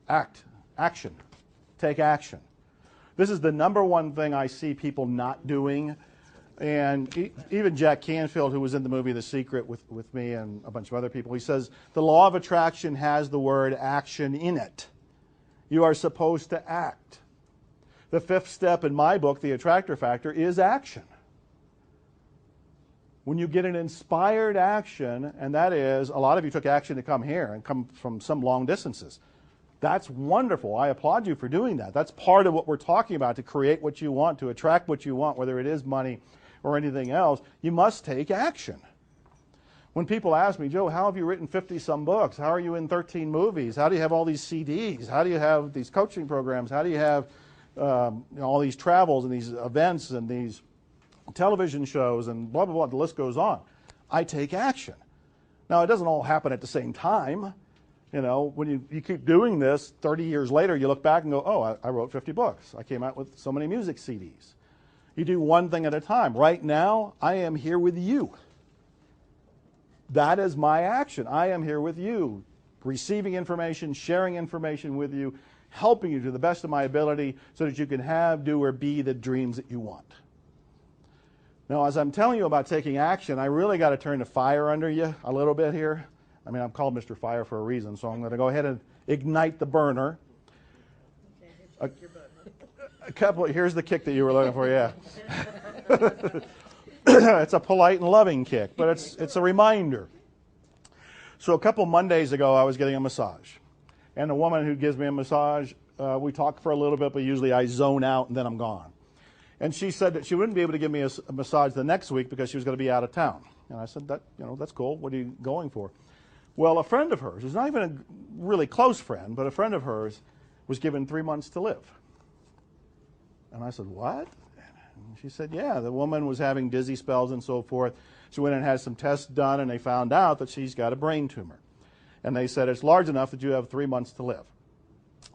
Action. Take action. This is the number one thing I see people not doing. And even Jack Canfield, who was in the movie The Secret with me and a bunch of other people, he says the law of attraction has the word action in it. You are supposed to act. The fifth step in my book, The Attractor Factor, is action. When you get an inspired action, and that is, a lot of you took action to come here and come from some long distances. That's wonderful. I applaud you for doing that. That's part of what we're talking about, to create what you want, to attract what you want, whether it is money or anything else. You must take action. When people ask me, Joe, how have you written 50-some books? How are you in 13 movies? How do you have all these CDs? How do you have these coaching programs? How do you have all these travels and these events and these television shows and blah, blah, blah, the list goes on. I take action. Now, it doesn't all happen at the same time. You know, when you keep doing this, 30 years later, you look back and go, oh, I wrote 50 books. I came out with so many music CDs. You do one thing at a time. Right now, I am here with you. That is my action. I am here with you, receiving information, sharing information with you, helping you to the best of my ability so that you can have, do, or be the dreams that you want. Now, as I'm telling you about taking action, I really got to turn the fire under you a little bit here. I mean, I'm called Mr. Fire for a reason, so I'm going to go ahead and ignite the burner. Here's the kick that you were looking for, yeah. It's a polite and loving kick, but it's a reminder. So a couple Mondays ago, I was getting a massage. And the woman who gives me a massage, we talk for a little bit, but usually I zone out and then I'm gone. And she said that she wouldn't be able to give me a massage the next week because she was going to be out of town. And I said, that's cool. What are you going for? Well, a friend of hers, who's not even a really close friend, but a friend of hers, was given 3 months to live. And I said, what? And she said, yeah, the woman was having dizzy spells and so forth. She went and had some tests done, and they found out that she's got a brain tumor. And they said, it's large enough that you have 3 months to live.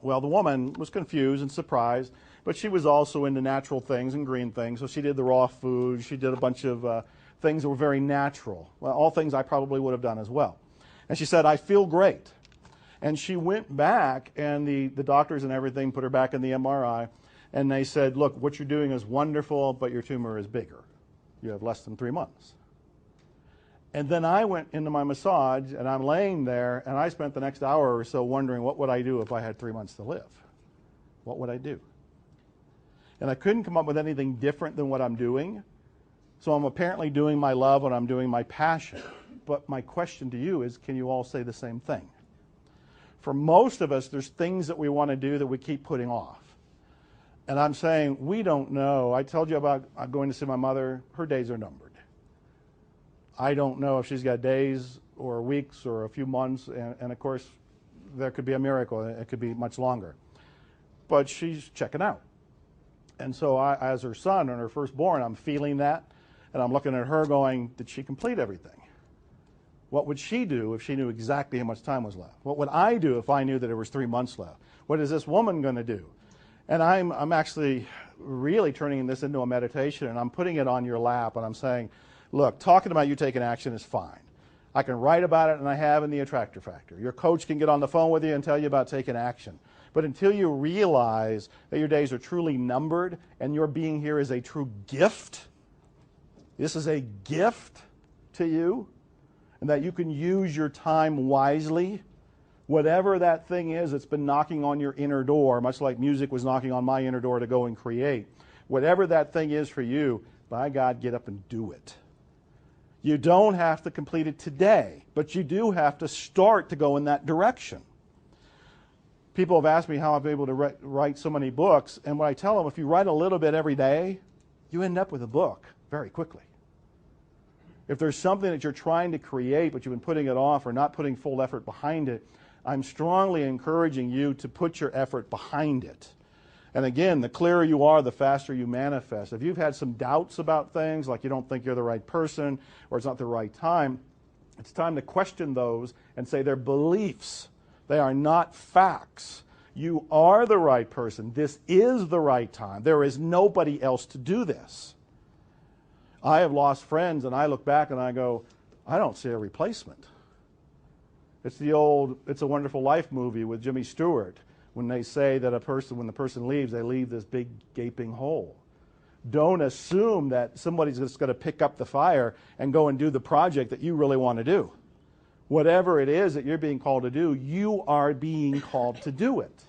Well, the woman was confused and surprised, but she was also into natural things and green things, so she did the raw food. She did a bunch of things that were very natural, well, all things I probably would have done as well. And she said, I feel great. And she went back, and the doctors and everything put her back in the MRI, and they said, look, what you're doing is wonderful, but your tumor is bigger. You have less than 3 months. And then I went into my massage, and I'm laying there, and I spent the next hour or so wondering, what would I do if I had 3 months to live? What would I do? And I couldn't come up with anything different than what I'm doing. So I'm apparently doing my love and I'm doing my passion. But my question to you is, can you all say the same thing? For most of us, there's things that we want to do that we keep putting off. And I'm saying, we don't know. I told you about going to see my mother. Her days are numbered. I don't know if she's got days or weeks or a few months. And of course, there could be a miracle. It could be much longer. But she's checking out. And so I, as her son and her firstborn, I'm feeling that. And I'm looking at her going, did she complete everything? What would she do if she knew exactly how much time was left? What would I do if I knew that there was 3 months left? What is this woman going to do? And I'm actually really turning this into a meditation, and I'm putting it on your lap, and I'm saying, look, talking about you taking action is fine. I can write about it, and I have in the Attractor Factor. Your coach can get on the phone with you and tell you about taking action. But until you realize that your days are truly numbered and your being here is a true gift, this is a gift to you, and that you can use your time wisely, whatever that thing is that's been knocking on your inner door, much like music was knocking on my inner door to go and create, whatever that thing is for you, by God, get up and do it. You don't have to complete it today, but you do have to start to go in that direction. People have asked me how I've been able to write so many books, and what I tell them, if you write a little bit every day, you end up with a book very quickly. If there's something that you're trying to create, but you've been putting it off or not putting full effort behind it, I'm strongly encouraging you to put your effort behind it. And again, the clearer you are, the faster you manifest. If you've had some doubts about things, like you don't think you're the right person or it's not the right time, it's time to question those and say they're beliefs. They are not facts. You are the right person. This is the right time. There is nobody else to do this. I have lost friends, and I look back and I go, I don't see a replacement. It's the old It's a Wonderful Life movie with Jimmy Stewart, when they say that when the person leaves, they leave this big gaping hole. Don't assume that somebody's just going to pick up the fire and go and do the project that you really want to do. Whatever it is that you're being called to do, you are being called to do it.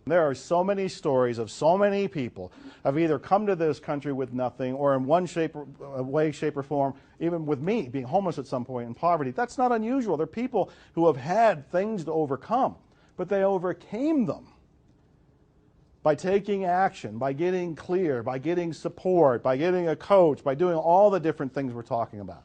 There are so many stories of so many people have either come to this country with nothing, or in one shape or form, even with me being homeless at some point in poverty. That's not unusual. There are people who have had things to overcome, but they overcame them by taking action, by getting clear, by getting support, by getting a coach, by doing all the different things we're talking about.